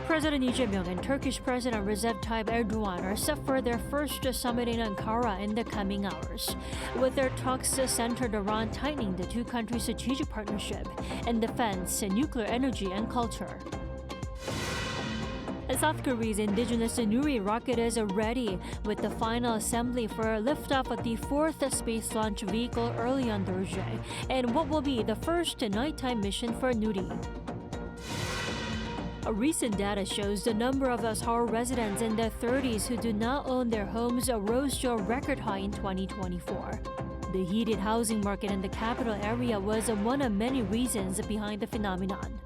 President Lee Jae-myung and Turkish President Recep Tayyip Erdogan are set for their first summit in Ankara in the coming hours, with their talks centered around tightening the two countries' strategic partnership in defense, nuclear energy, and culture. South Korea's indigenous Nuri rocket is ready, with the final assembly for liftoff of the fourth space launch vehicle early on Thursday, and what will be the first nighttime mission for Nuri. Recent data shows the number of Seoul residents in their 30s who do not own their homes rose to a record high in 2024. The heated housing market in the capital area was one of many reasons behind the phenomenon.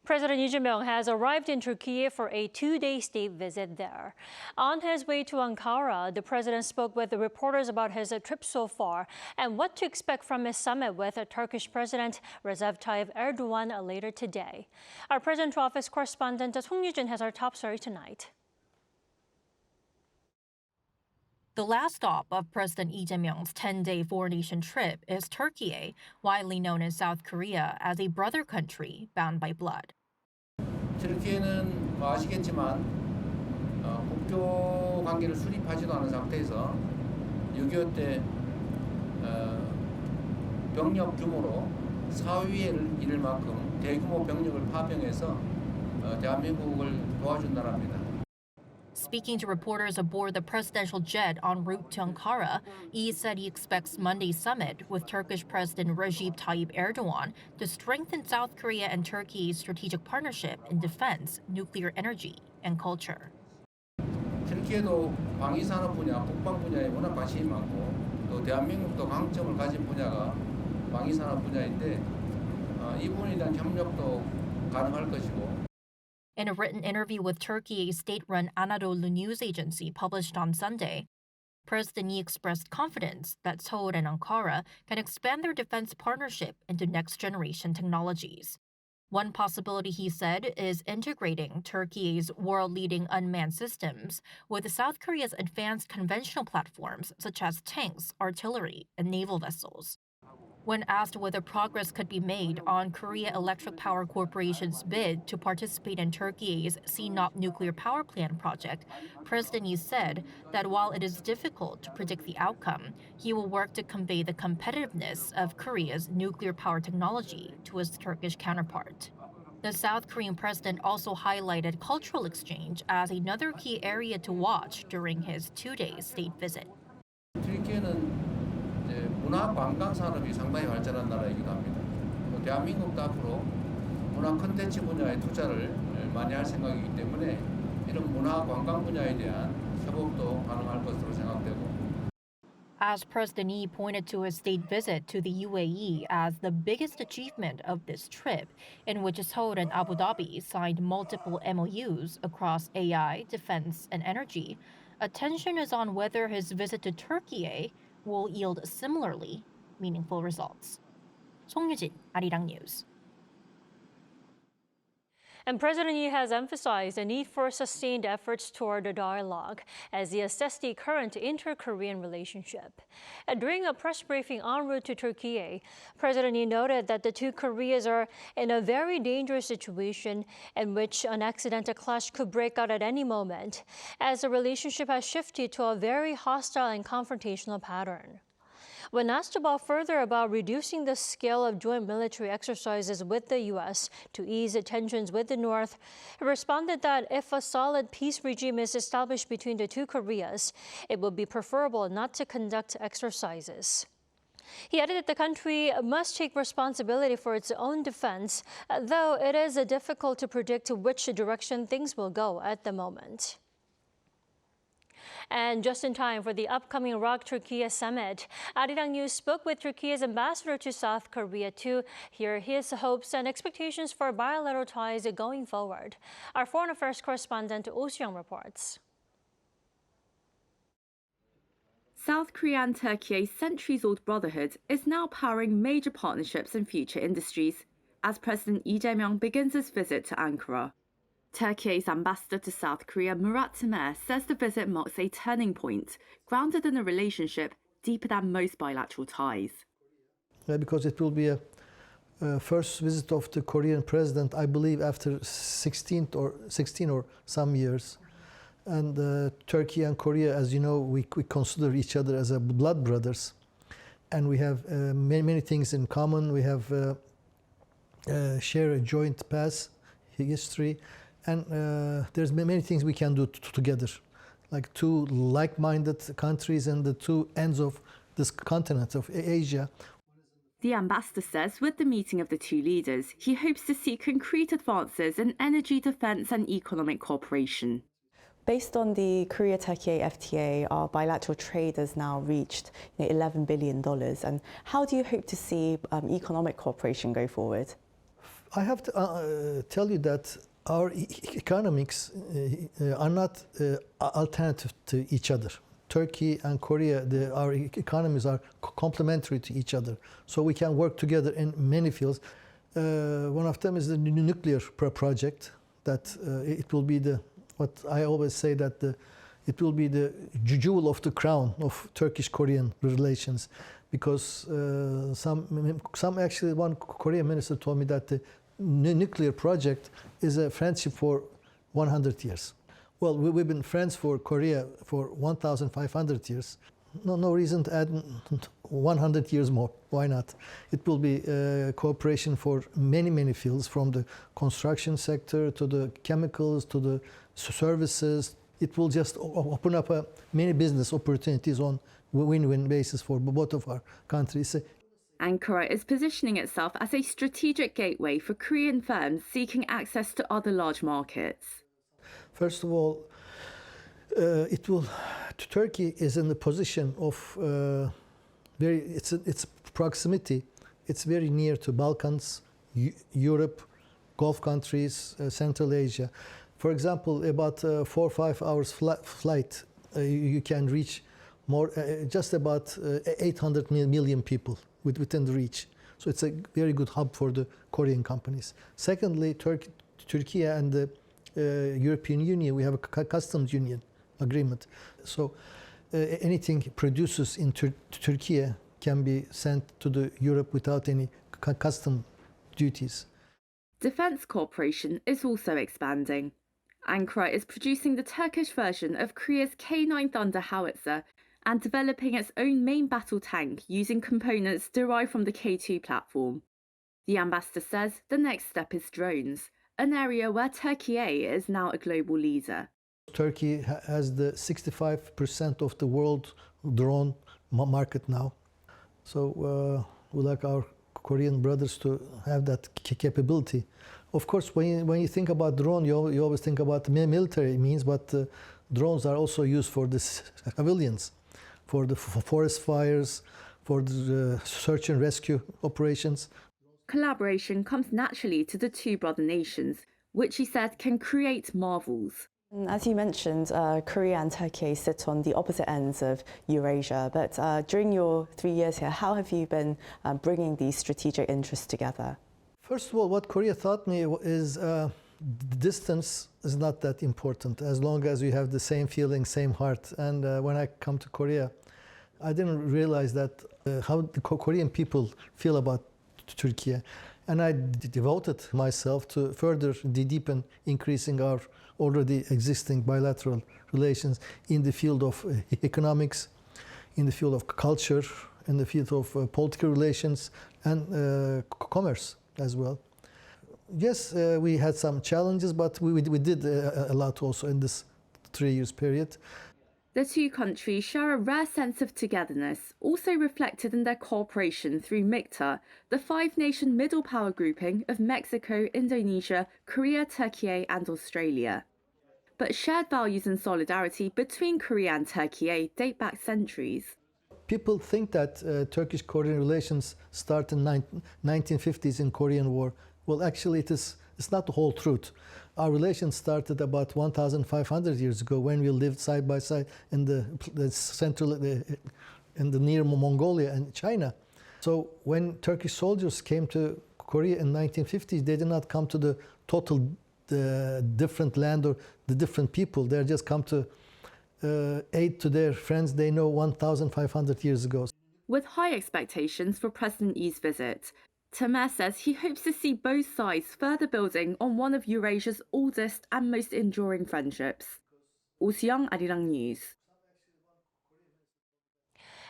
President Lee Jae-myung has arrived in Turkey for a two-day state visit there. On his way to Ankara, the president spoke with the reporters about his trip so far and what to expect from his summit with Turkish President Recep Tayyip Erdogan later today. Our presidential office correspondent Song Yujin has our top story tonight. The last stop of President Lee Jae-myung's 10-day four-nation trip is Turkey, widely known in South Korea as a brother country bound by blood. 터키에는 아시겠지만 국교 관계를 수립하지도 않은 상태에서 6.25 때 병력 규모로 4위를 이를 만큼 대규모 병력을 파병해서 대한민국을 도와준 나라입니다. Speaking to reporters aboard the presidential jet en route to Ankara, Lee said he expects Monday's summit with Turkish President Recep Tayyip Erdogan to strengthen South Korea and Turkey's strategic partnership in defense, nuclear energy, and culture. 터키에도 방위 산업 분야, 국방 분야에 워낙 관심이 많고 또 대한민국도 강점을 가진 분야가 방위 산업 분야인데 이 부분에 대한 협력도 가능할 것이고. In a written interview with Turkey, a state-run Anadolu news agency published on Sunday, President Lee expressed confidence that Seoul and Ankara can expand their defense partnership into next-generation technologies. One possibility, he said, is integrating Turkey's world-leading unmanned systems with South Korea's advanced conventional platforms such as tanks, artillery, and naval vessels. When asked whether progress could be made on Korea Electric Power Corporation's bid to participate in Turkey's Sinop nuclear power plant project, President Lee said that while it is difficult to predict the outcome, he will work to convey the competitiveness of Korea's nuclear power technology to his Turkish counterpart. The South Korean president also highlighted cultural exchange as another key area to watch during his two-day state visit. 문화 관광 산업이 상당히 발전한 나라이기도 합니다. 또 대한민국도 앞으로 문화 콘텐츠 분야에 투자를 많이 할 생각이기 때문에 이런 문화 관광 분야에 대한 협업도 가능할 것으로 생각되고. As President Lee pointed to his state visit to the UAE as the biggest achievement of this trip, in which Seoul and Abu Dhabi signed multiple MOUs across AI, defense, and energy, attention is on whether his visit to Turkey will yield similarly meaningful results. 송유진, Arirang News. And President Lee has emphasized the need for sustained efforts toward a dialogue as he assessed the current inter-Korean relationship. And during a press briefing en route to Turkey, President Lee noted that the two Koreas are in a very dangerous situation in which an accidental clash could break out at any moment, as the relationship has shifted to a very hostile and confrontational pattern. When asked further about reducing the scale of joint military exercises with the U.S. to ease tensions with the North, he responded that if a solid peace regime is established between the two Koreas, it would be preferable not to conduct exercises. He added that the country must take responsibility for its own defense, though it is difficult to predict which direction things will go at the moment. And just in time for the upcoming ROK-Türkiye summit, Arirang News spoke with Turkey's ambassador to South Korea to hear his hopes and expectations for bilateral ties going forward. Our foreign affairs correspondent Oh Soo-young reports. South Korea and Turkey's centuries-old brotherhood is now powering major partnerships in future industries as President Lee Jae-myung begins his visit to Ankara. Turkey's ambassador to South Korea, Murat Tamer, says the visit marks a turning point, grounded in a relationship deeper than most bilateral ties. Because it will be First visit of the Korean president, I believe, after 16 or some years. And Turkey and Korea, as you know, we consider each other as a blood brothers, and we have many things in common. We have share a joint past history, and there's many things we can do together, like two like-minded countries and the two ends of this continent of Asia. The ambassador says with the meeting of the two leaders, he hopes to see concrete advances in energy, defence and economic cooperation. Based on the Korea-Turkey FTA, our bilateral trade has now reached $11 billion. And how do you hope to see economic cooperation go forward? I have to tell you that our economics are not alternative to each other. Turkey and Korea, our economies are complementary to each other. So we can work together in many fields. One of them is the nuclear project, that it will be what I always say, that it will be the jewel of the crown of Turkish-Korean relations. Because actually one Korean minister told me that the nuclear project is a friendship for 100 years. Well, we've been friends for Korea for 1,500 years. No reason to add 100 years more. Why not? It will be cooperation for many fields, from the construction sector to the chemicals to the services. It will just open up many business opportunities on win-win basis for both of our countries. Ankara is positioning itself as a strategic gateway for Korean firms seeking access to other large markets. First of all, Turkey is in the position of its proximity. It's very near to Balkans, Europe, Gulf countries, Central Asia. For example, about 4 or 5 hours flight, you can reach just about 800 million people within the reach. So it's a very good hub for the Korean companies. Secondly, Turkey and the European Union, we have a customs union agreement. So anything produces in Turkey can be sent to Europe without any custom duties. Defence cooperation is also expanding. Ankara is producing the Turkish version of Korea's K9 Thunder howitzer and developing its own main battle tank using components derived from the K2 platform. The ambassador says the next step is drones, an area where Turkey is now a global leader. Turkey has the 65% of the world drone market now. So we like our Korean brothers to have that capability. Of course, when you think about drone, you always think about the military means, but drones are also used for the civilians, for the forest fires, for the search and rescue operations. Collaboration comes naturally to the two brother nations, which he said can create marvels. As you mentioned, Korea and Turkey sit on the opposite ends of Eurasia, but during your 3 years here, how have you been bringing these strategic interests together? First of all, what Korea taught me is distance is not that important, as long as you have the same feeling, same heart. And when I come to Korea, I didn't realize that how the Korean people feel about Turkey. And I devoted myself to further deepen increasing our already existing bilateral relations in the field of economics, in the field of culture, in the field of political relations and commerce as well. Yes, we had some challenges, but we did a lot also in this 3 years period. The two countries share a rare sense of togetherness, also reflected in their cooperation through MIKTA, the five-nation middle power grouping of Mexico, Indonesia, Korea, Turkey and Australia. But shared values and solidarity between Korea and Turkey date back centuries. People think that Turkish-Korean relations start in 1950s in Korean War. Well, actually, it's not the whole truth. Our relations started about 1,500 years ago when we lived side by side in the near Mongolia and China. So when Turkish soldiers came to Korea in 1950s, they did not come to the total different land or the different people. They just come to aid to their friends they know 1,500 years ago. With high expectations for President Yi's visit, Tamer says he hopes to see both sides further building on one of Eurasia's oldest and most enduring friendships. Seoul, Arirang News.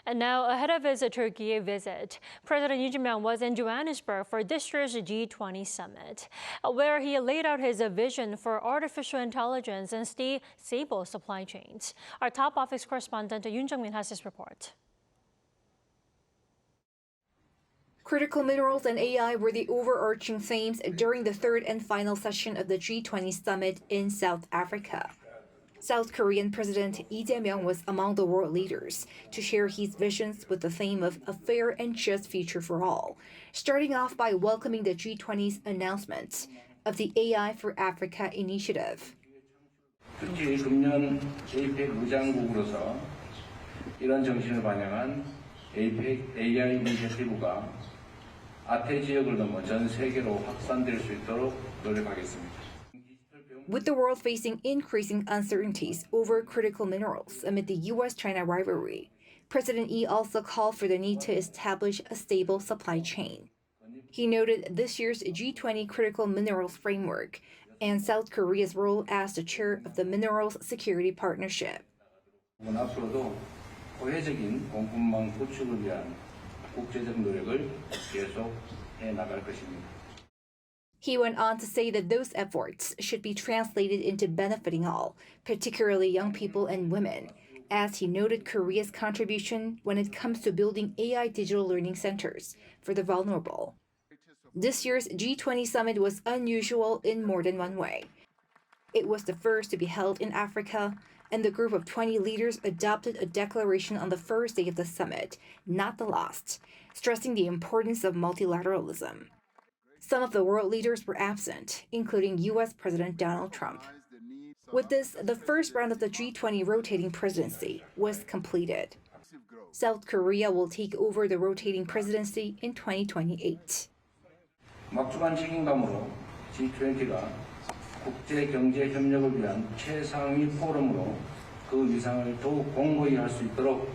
And now, ahead of his Türkiye visit, President Lee was in Johannesburg for this year's G20 summit, where he laid out his vision for artificial intelligence and stable supply chains. Our top office correspondent Heung-min has this report. Critical minerals and AI were the overarching themes during the third and final session of the G20 summit in South Africa. South Korean President Lee Jae-myung was among the world leaders to share his visions with the theme of a fair and just future for all, starting off by welcoming the G20's announcement of the AI for Africa initiative. 특히 금년 APEC 의장국으로서 이런 정신을 반영한 APEC AI 이니셔티브가 아태 지역을 넘어 전 세계로 확산될 수 있도록 노력하겠습니다. With the world facing increasing uncertainties over critical minerals amid the U.S.-China rivalry, President Lee also called for the need to establish a stable supply chain. He noted this year's G20 critical minerals framework and South Korea's role as the chair of the Minerals Security Partnership. 앞으로도 고해적인 공급망 구축을 위한 국제적 노력을 계속 해 나갈 것입니다. He went on to say that those efforts should be translated into benefiting all, particularly young people and women, as he noted Korea's contribution when it comes to building AI digital learning centers for the vulnerable. This year's G20 summit was unusual in more than one way. It was the first to be held in Africa, and the group of 20 leaders adopted a declaration on the first day of the summit, not the last, stressing the importance of multilateralism. Some of the world leaders were absent, including U.S. President Donald Trump. With this, the first round of the G20 rotating presidency was completed. South Korea will take over the rotating presidency in 2028. 막중한 책임감으로 G20가 국제 경제 협력을 위한 최상위 포럼으로 그 위상을 더욱 공고히 할 수 있도록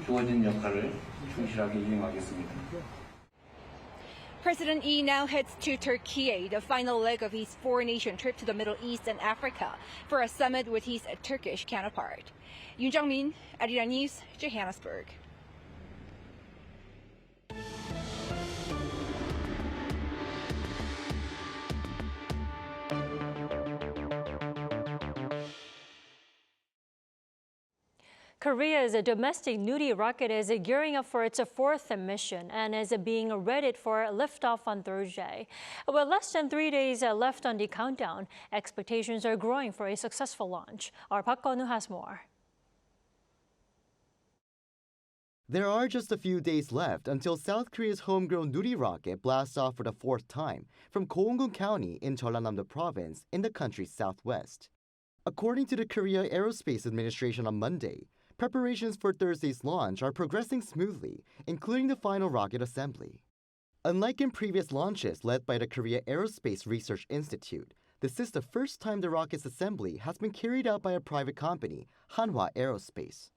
주어진 역할을 충실하게 이행하겠습니다. President Lee now heads to Türkiye, the final leg of his four-nation trip to the Middle East and Africa, for a summit with his Turkish counterpart. Yoon-min, Arirang News, Johannesburg. Korea's domestic Nuri rocket is gearing up for its fourth mission and is being readied for liftoff on Thursday. With less than 3 days left on the countdown, expectations are growing for a successful launch. Our Park Go-nu has more. There are just a few days left until South Korea's homegrown Nuri rocket blasts off for the fourth time from Gyeonggi County in Jeollanam province in the country's southwest. According to the Korea Aerospace Administration on Monday, preparations for Thursday's launch are progressing smoothly, including the final rocket assembly. Unlike in previous launches led by the Korea Aerospace Research Institute, this is the first time the rocket's assembly has been carried out by a private company, Hanwha Aerospace.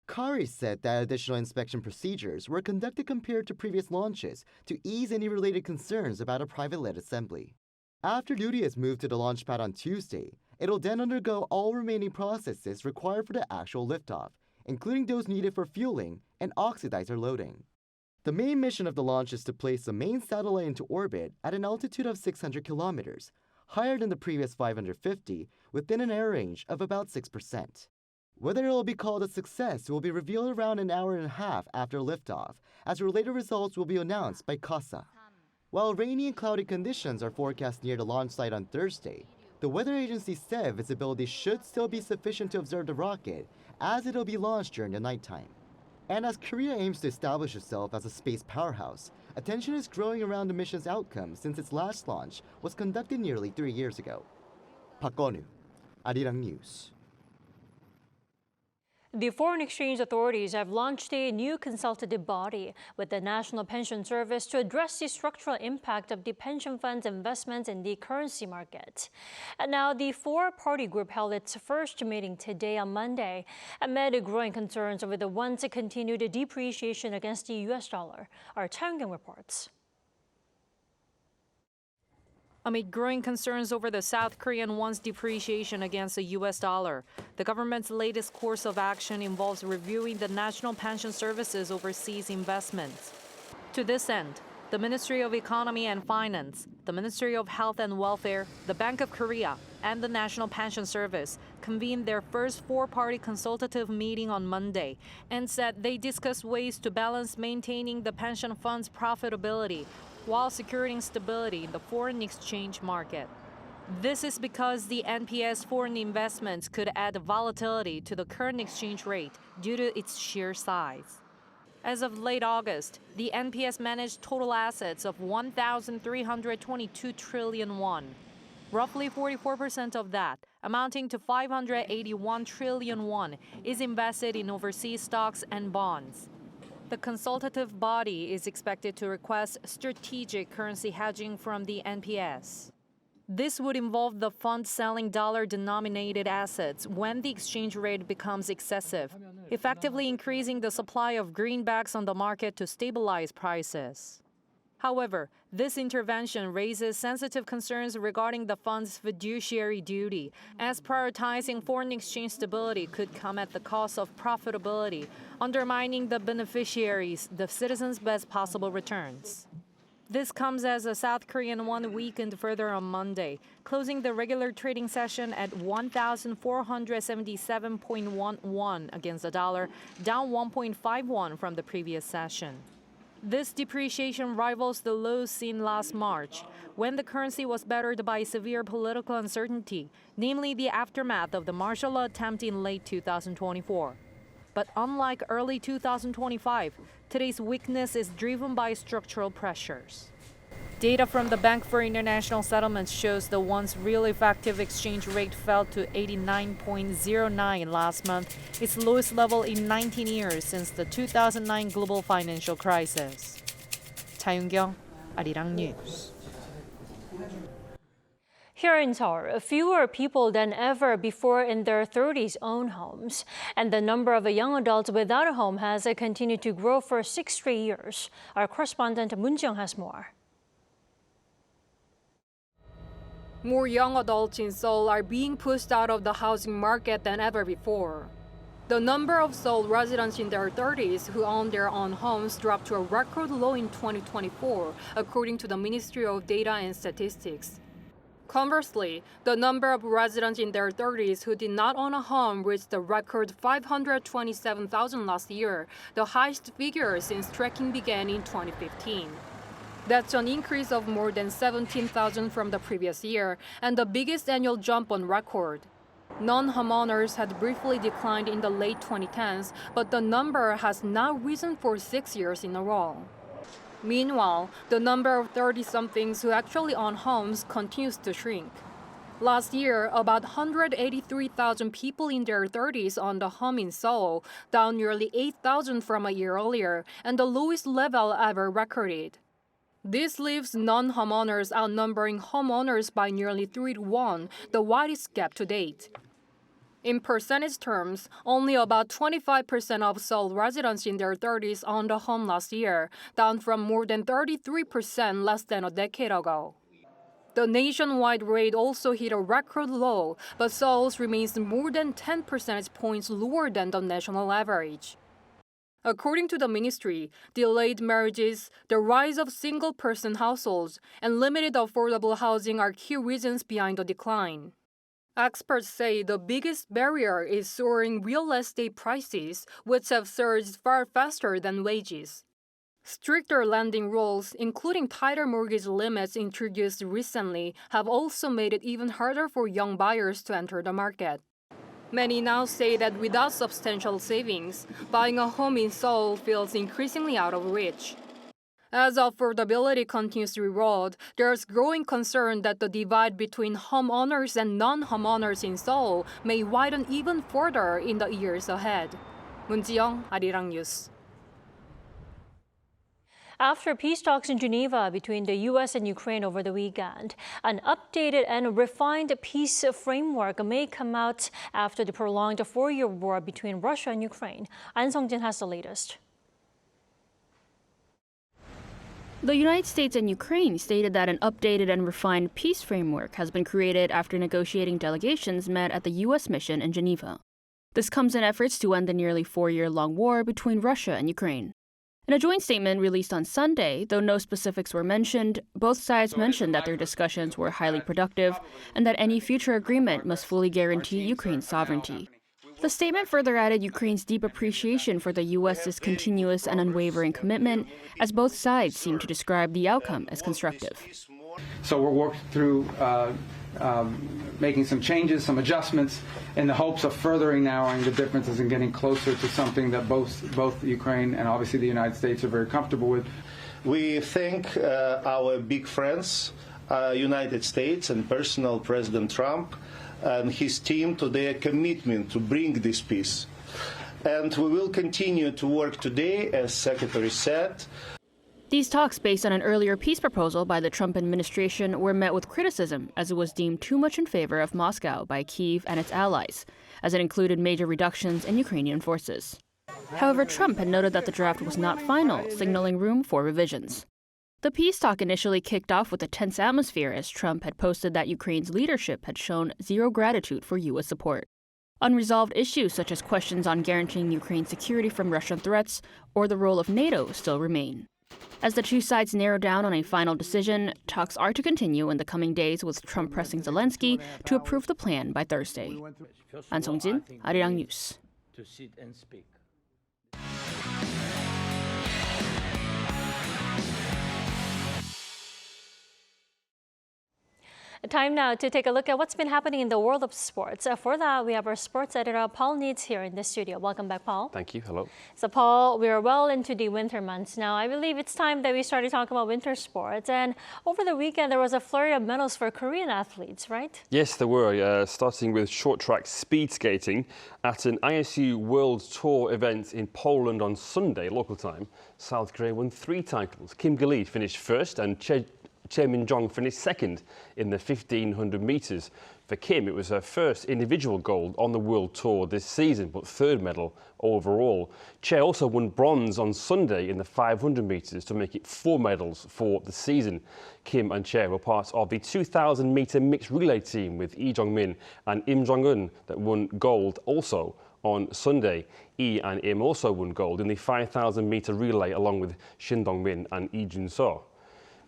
Kari said that additional inspection procedures were conducted compared to previous launches to ease any related concerns about a private-led assembly. After Nuri is moved to the launch pad on Tuesday, it'll then undergo all remaining processes required for the actual liftoff, including those needed for fueling and oxidizer loading. The main mission of the launch is to place the main satellite into orbit at an altitude of 600 kilometers, higher than the previous 550, within an air range of about 6%. Whether it will be called a success will be revealed around an hour and a half after liftoff, as related results will be announced by KASA. While rainy and cloudy conditions are forecast near the launch site on Thursday, the weather agency said visibility should still be sufficient to observe the rocket, as it'll be launched during the nighttime. And as Korea aims to establish itself as a space powerhouse, attention is growing around the mission's outcome since its last launch was conducted nearly 3 years ago. Park Go-nu, Arirang News. The foreign exchange authorities have launched a new consultative body with the National Pension Service to address the structural impact of the pension fund's investments in the currency market. And now, the four-party group held its first meeting today on Monday amid growing concerns over the once continued depreciation against the U.S. dollar. Our Kang-in reports. Amid growing concerns over the South Korean won's depreciation against the U.S. dollar, the government's latest course of action involves reviewing the National Pension Service's overseas investments. To this end, the Ministry of Economy and Finance, the Ministry of Health and Welfare, the Bank of Korea, and the National Pension Service convened their first four-party consultative meeting on Monday and said they discussed ways to balance maintaining the pension fund's profitability while securing stability in the foreign exchange market. This is because the NPS foreign investments could add volatility to the current exchange rate due to its sheer size. As of late August, the NPS managed total assets of 1,322 trillion won. Roughly 44% of that, amounting to 581 trillion won, is invested in overseas stocks and bonds. The consultative body is expected to request strategic currency hedging from the NPS. This would involve the fund selling dollar-denominated assets when the exchange rate becomes excessive, effectively increasing the supply of greenbacks on the market to stabilize prices. However, this intervention raises sensitive concerns regarding the fund's fiduciary duty, as prioritizing foreign exchange stability could come at the cost of profitability, undermining the beneficiaries, the citizens' best possible returns. This comes as the South Korean won weakened further on Monday, closing the regular trading session at 1,477.1 won against the dollar, down 1.5 won from the previous session. This depreciation rivals the lows seen last March, when the currency was battered by severe political uncertainty, namely the aftermath of the martial law attempt in late 2024. But unlike early 2025, today's weakness is driven by structural pressures. Data from the Bank for International Settlements shows the won's real effective exchange rate fell to 89.09 last month, its lowest level in 19 years since the 2009 global financial crisis. 차윤경, Arirang News. Here in Seoul, fewer people than ever before in their 30s own homes, and the number of young adults without a home has continued to grow for 6 straight years. Our correspondent Moon Jeong has more. More young adults in Seoul are being pushed out of the housing market than ever before. The number of Seoul residents in their 30s who own their own homes dropped to a record low in 2024, according to the Ministry of Data and Statistics. Conversely, the number of residents in their 30s who did not own a home reached a record 527,000 last year, the highest figure since tracking began in 2015. That's an increase of more than 17,000 from the previous year and the biggest annual jump on record. Non-homeowners had briefly declined in the late 2010s, but the number has now risen for 6 years in a row. Meanwhile, the number of 30-somethings who actually own homes continues to shrink. Last year, about 183,000 people in their 30s owned a home in Seoul, down nearly 8,000 from a year earlier, and the lowest level ever recorded. This leaves non-homeowners outnumbering homeowners by nearly 3-to-1, the widest gap to date. In percentage terms, only about 25% of Seoul residents in their 30s owned a home last year, down from more than 33% less than a decade ago. The nationwide rate also hit a record low, but Seoul's remains more than 10 percentage points lower than the national average. According to the ministry, delayed marriages, the rise of single-person households, and limited affordable housing are key reasons behind the decline. Experts say the biggest barrier is soaring real estate prices, which have surged far faster than wages. Stricter lending rules, including tighter mortgage limits introduced recently, have also made it even harder for young buyers to enter the market. Many now say that without substantial savings, buying a home in Seoul feels increasingly out of reach. As affordability continues to erode, there's growing concern that the divide between homeowners and non-homeowners in Seoul may widen even further in the years ahead. Moon Jeong, Arirang News. After peace talks in Geneva between the U.S. and Ukraine over the weekend, an updated and refined peace framework may come out after the prolonged 4-year war between Russia and Ukraine. An Sung-jin has the latest. The United States and Ukraine stated that an updated and refined peace framework has been created after negotiating delegations met at the U.S. mission in Geneva. This comes in efforts to end the nearly 4-year-long war between Russia and Ukraine. In a joint statement released on Sunday, though no specifics were mentioned, both sides mentioned that their discussions were highly productive and that any future agreement must fully guarantee Ukraine's sovereignty. The statement further added Ukraine's deep appreciation for the U.S.'s continuous and unwavering commitment, as both sides seem to describe the outcome as constructive. So we're working through making some changes, some adjustments, in the hopes of furthering narrowing the differences and getting closer to something that both Ukraine and obviously the United States are very comfortable with. We thank our big friends, United States and personal President Trump and his team to their commitment to bring this peace. And we will continue to work today, as Secretary said. These talks, based on an earlier peace proposal by the Trump administration, were met with criticism as it was deemed too much in favor of Moscow by Kyiv and its allies, as it included major reductions in Ukrainian forces. However, Trump had noted that the draft was not final, signaling room for revisions. The peace talk initially kicked off with a tense atmosphere as Trump had posted that Ukraine's leadership had shown zero gratitude for U.S. support. Unresolved issues such as questions on guaranteeing Ukraine's security from Russian threats or the role of NATO still remain. As the two sides narrow down on a final decision, talks are to continue in the coming days, with Trump pressing Zelensky to approve the plan by Thursday. An Song-jin, Arirang News. Time now to take a look at what's been happening in the world of sports. For that, we have our sports editor, Paul Neitz, here in the studio. Welcome back, Paul. Thank you. Hello. So, Paul, we are well into the winter months now. I believe it's time that we started talking about winter sports. And over the weekend, there was a flurry of medals for Korean athletes, right? Yes, there were, starting with short track speed skating at an ISU World Tour event in Poland on Sunday, local time. South Korea won 3 titles. Kim Lee finished first and Che Min-jong finished second in the 1500 metres. For Kim, it was her first individual gold on the World Tour this season, but 3rd medal overall. Che also won bronze on Sunday in the 500 metres to make it 4 medals for the season. Kim and Che were part of the 2,000 metre mixed relay team with Lee Jong-min and Im Jong-un that won gold also on Sunday. Lee and Im also won gold in the 5,000 metre relay along with Shin Dong-min and Lee Jun-so.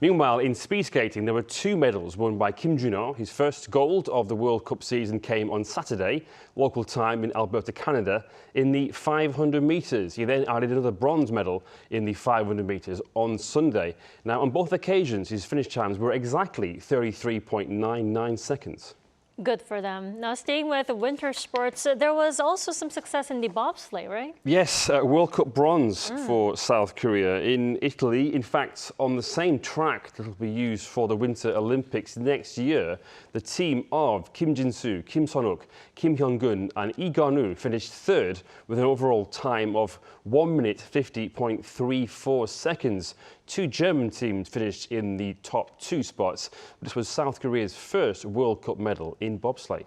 Meanwhile, in speed skating, there were 2 medals won by Kim Jun-ho. His first gold of the World Cup season came on Saturday, local time in Alberta, Canada, in the 500 metres. He then added another bronze medal in the 500 metres on Sunday. Now, on both occasions, his finish times were exactly 33.99 seconds. Good for them. Now, staying with winter sports, there was also some success in the bobsleigh, right? Yes, World Cup bronze for South Korea. In Italy, in fact, on the same track that will be used for the Winter Olympics next year, the team of Kim Jin-soo, Kim Sun-uk, Kim Hyung-gun and Lee Ga-nu finished 3rd with an overall time of 1 minute 50.34 seconds. 2 German teams finished in the top 2 spots. This was South Korea's first World Cup medal in bobsleigh.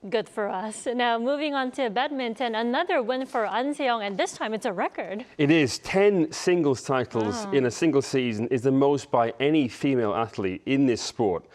Good for us. Now, moving on to badminton, another win for An Se-young, and this time it's a record. It is. 10 singles titles in a single season is the most by any female athlete in this sport.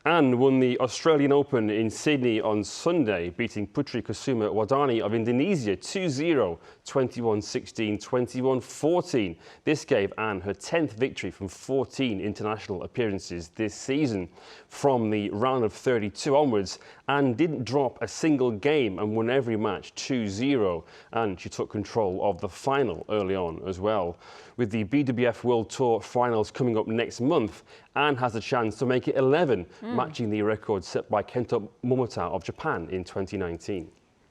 Anne won the Australian Open in Sydney on Sunday, beating Putri Kusuma Wadani of Indonesia 2-0, 21-16, 21-14. This gave Anne her 10th victory from 14 international appearances this season. From the round of 32 onwards, Anne didn't drop a single game and won every match 2-0, and she took control of the final early on as well. With the BWF World Tour finals coming up next month, Anne has a chance to make it 11, matching the record set by Kento Momota of Japan in 2019.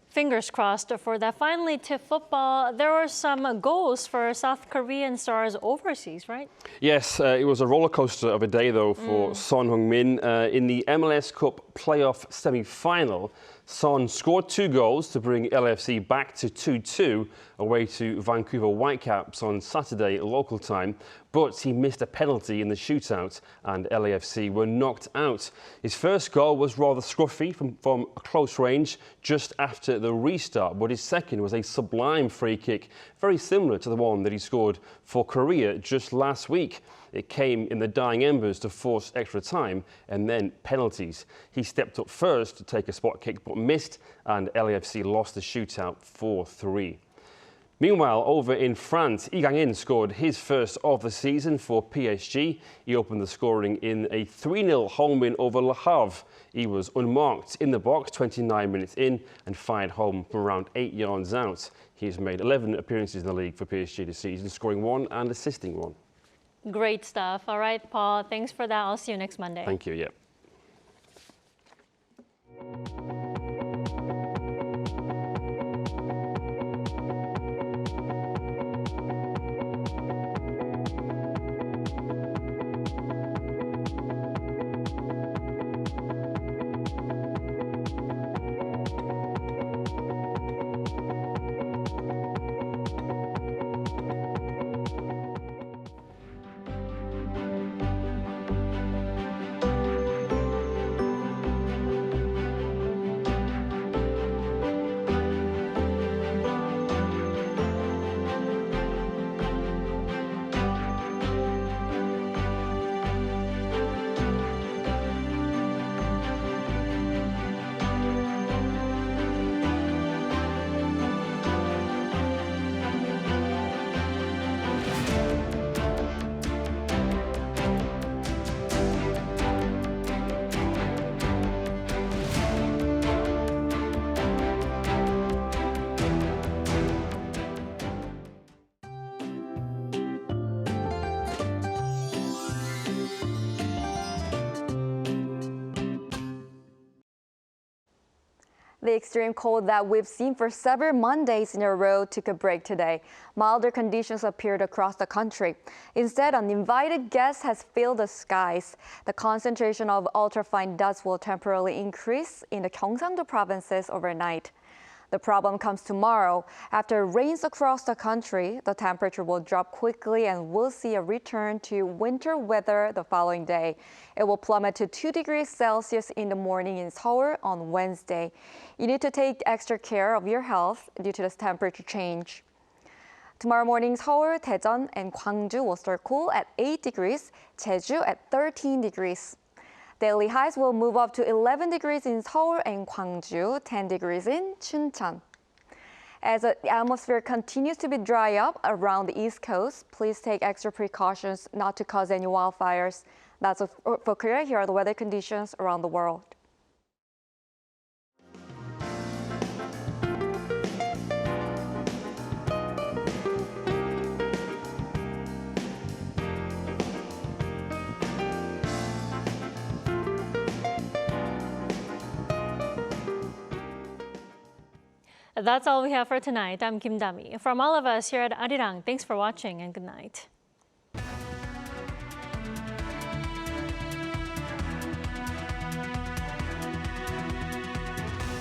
Fingers crossed for that. Finally, to football, there were some goals for South Korean stars overseas, right? Yes, it was a roller coaster of a day, though, for Son Heung-min. In the MLS Cup playoff semi-final, Son scored 2 goals to bring LAFC back to 2-2 away to Vancouver Whitecaps on Saturday local time, but he missed a penalty in the shootout and LAFC were knocked out. His first goal was rather scruffy from close range just after the restart, but his second was a sublime free kick, very similar to the one that he scored for Korea just last week. It came in the dying embers to force extra time and then penalties. He stepped up first to take a spot kick but missed, and LAFC lost the shootout 4-3. Meanwhile, over in France, Kang-in scored his first of the season for PSG. He opened the scoring in a 3-0 home win over Le Havre. He was unmarked in the box 29 minutes in and fired home from around 8 yards out. He's made 11 appearances in the league for PSG this season, scoring 1 and assisting 1. Great stuff. All right, Paul, thanks for that. I'll see you next Monday. Thank you, yeah. The extreme cold that we've seen for several Mondays in a row took a break today. Milder conditions appeared across the country. Instead, uninvited guests has filled the skies. The concentration of ultrafine dust will temporarily increase in the Gyeongsang-do provinces overnight. The problem comes tomorrow. After rains across the country, the temperature will drop quickly and we'll see a return to winter weather the following day. It will plummet to 2 degrees Celsius in the morning in Seoul on Wednesday. You need to take extra care of your health due to this temperature change. Tomorrow morning, Seoul, Daejeon, and Gwangju will start cool at 8 degrees, Jeju at 13 degrees. Daily highs will move up to 11 degrees in Seoul and Gwangju, 10 degrees in Chuncheon. As the atmosphere continues to be dry up around the East Coast, please take extra precautions not to cause any wildfires. That's for Korea. Here are the weather conditions around the world. That's all we have for tonight. I'm Kim Dami. From all of us here at Arirang, thanks for watching and good night.